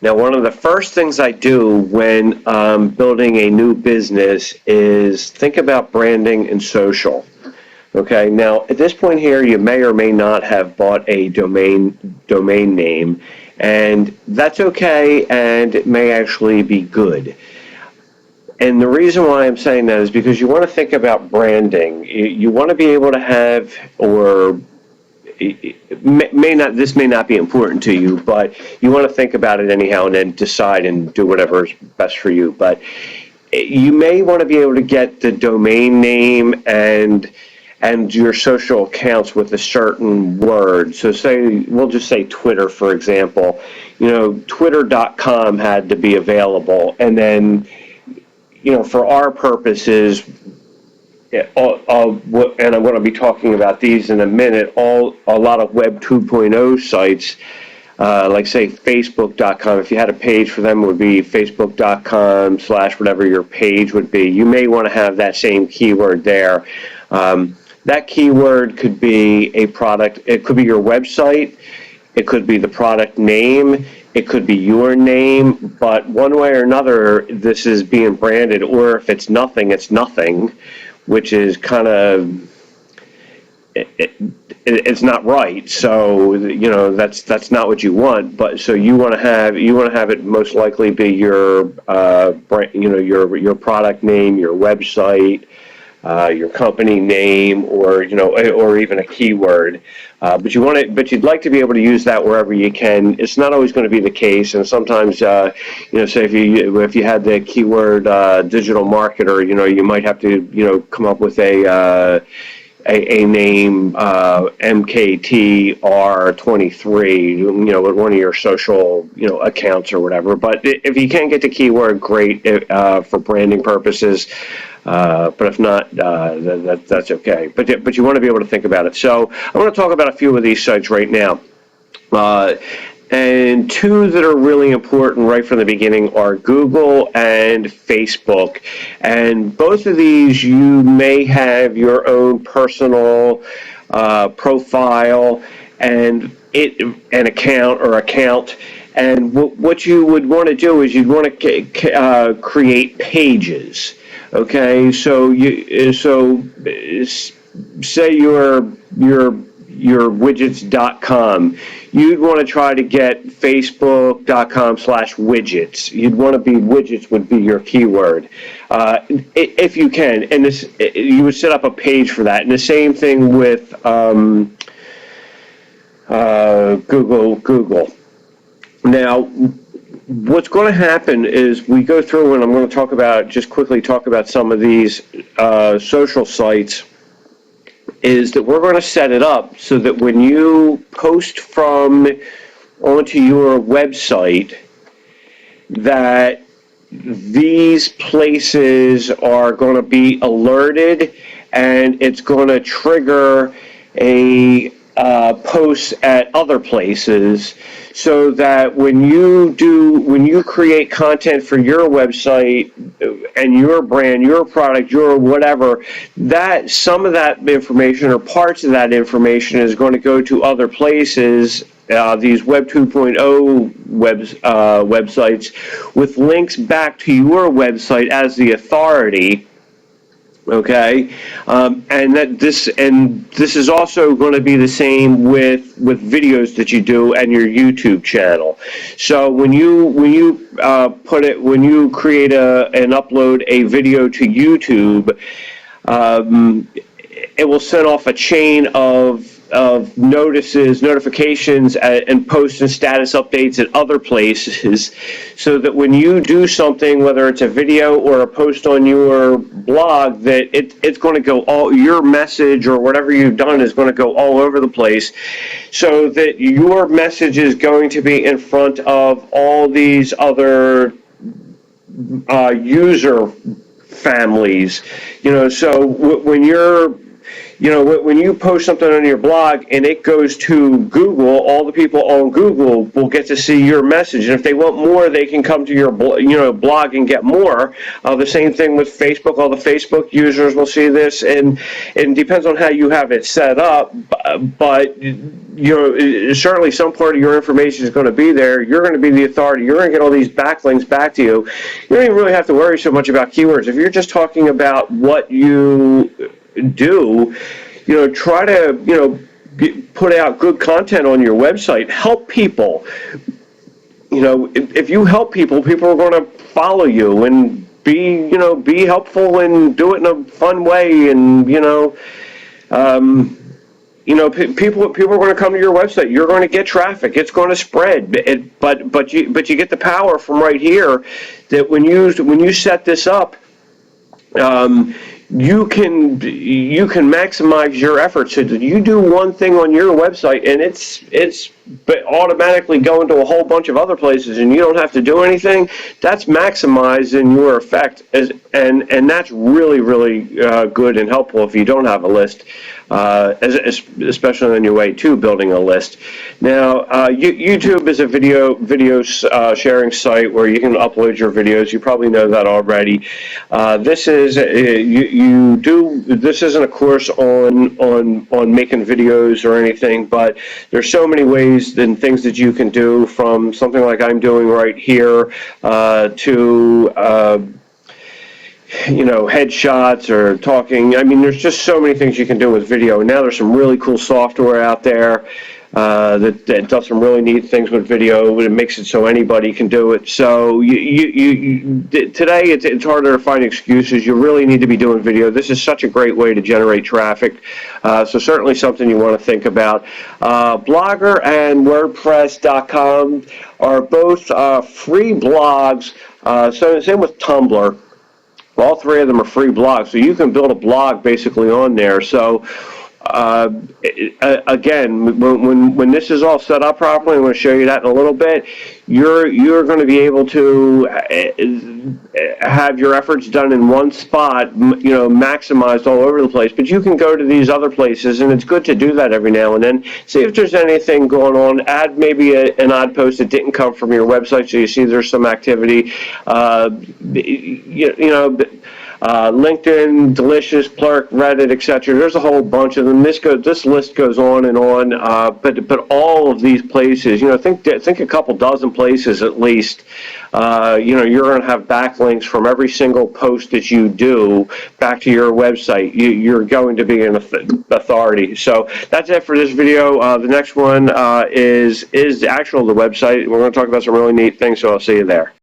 Now, one of the first things I do when building a new business is think about branding and social. Okay, now at this point here, you may or may not have bought a domain name, and that's okay, and it may actually be good. And the reason why I'm saying that is because you want to think about branding. You want to be able to have, or this may not be important to you, but you want to think about it anyhow and then decide and do whatever is best for you. But you may want to be able to get the domain name and your social accounts with a certain word. So we'll just say Twitter, for example. Twitter.com had to be available. And then, for our purposes, and I'm going to be talking about these in a minute, a lot of Web 2.0 sites, like say Facebook.com, if you had a page for them, it would be Facebook.com / whatever your page would be. You may want to have that same keyword there. That keyword could be a product, it could be your website, it could be the product name, it could be your name, but one way or another, this is being branded, or if it's nothing, it's nothing, which is kind of, it's not right. So that's not what you want. But so you want to have it most likely be your your product name, your website, your company name, or even a keyword. But you'd like to be able to use that wherever you can. It's not always going to be the case, and sometimes say if you had the keyword digital marketer, you might have to come up with a name, MKTR23, with one of your social accounts or whatever. But if you can get the keyword, great for branding purposes. But if not, that's okay. But you want to be able to think about it. So I want to talk about a few of these sites right now. And two that are really important right from the beginning are Google and Facebook. And both of these, you may have your own personal profile and an account. And what you would want to do is you'd want to create pages. Okay, so say your widgets.com. You'd want to try to get facebook.com/widgets. You'd want to be widgets would be your keyword, if you can. And you would set up a page for that. And the same thing with Google. Now, what's going to happen is we go through, and I'm going to just quickly talk about some of these social sites, is that we're going to set it up so that when you post onto your website, that these places are going to be alerted, and it's going to trigger a posts at other places, so that when you create content for your website and your brand, your product, your whatever, that some of that information or parts of that information is going to go to other places, these Web 2.0 websites, with links back to your website as the authority. Okay, and this is also going to be the same with videos that you do and your YouTube channel. So when you create and upload a video to YouTube, it will send off a chain of notifications, and posts and status updates at other places, so that when you do something, whether it's a video or a post on your blog, that it's going to go your message or whatever you've done is going to go all over the place, so that your message is going to be in front of all these other user families. So when you post something on your blog and it goes to Google, all the people on Google will get to see your message. And if they want more, they can come to your blog and get more. The same thing with Facebook. All the Facebook users will see this, and it depends on how you have it set up. But certainly some part of your information is going to be there. You're going to be the authority. You're going to get all these backlinks back to you. You don't even really have to worry so much about keywords. If you're just talking about what you do, try to, put out good content on your website. Help people. If you help people, people are going to follow you and be helpful and do it in a fun way. And, people are going to come to your website. You're going to get traffic. It's going to spread. But you get the power from right here that when you set this up, you can maximize your efforts. So that you do one thing on your website, and it's automatically going to a whole bunch of other places, and you don't have to do anything. That's maximizing your effect, and that's really, really good and helpful if you don't have a list, especially on your way to building a list. Now, YouTube is a video sharing site where you can upload your videos. You probably know that already. This is this isn't a course on making videos or anything, but there's so many ways and things that you can do, from something like I'm doing right here to headshots or talking. I mean, there's just so many things you can do with video. And now there's some really cool software out there that does some really neat things with video. It makes it so anybody can do it. So today it's harder to find excuses. You really need to be doing video. This is such a great way to generate traffic. So certainly something you want to think about. Blogger and WordPress.com are both free blogs. So same with Tumblr. All three of them are free blogs, so you can build a blog basically on there. So again, when this is all set up properly, I'm going to show you that in a little bit. You're going to be able to have your efforts done in one spot, maximized all over the place. But you can go to these other places, and it's good to do that every now and then. See if there's anything going on. Add maybe an odd post that didn't come from your website, so you see there's some activity. LinkedIn, Delicious, Plurk, Reddit, etc. There's a whole bunch of them. This list goes on and on. But all of these places, think a couple dozen places at least. You're going to have backlinks from every single post that you do back to your website. You're going to be an authority. So that's it for this video. The next one is the website. We're going to talk about some really neat things. So I'll see you there.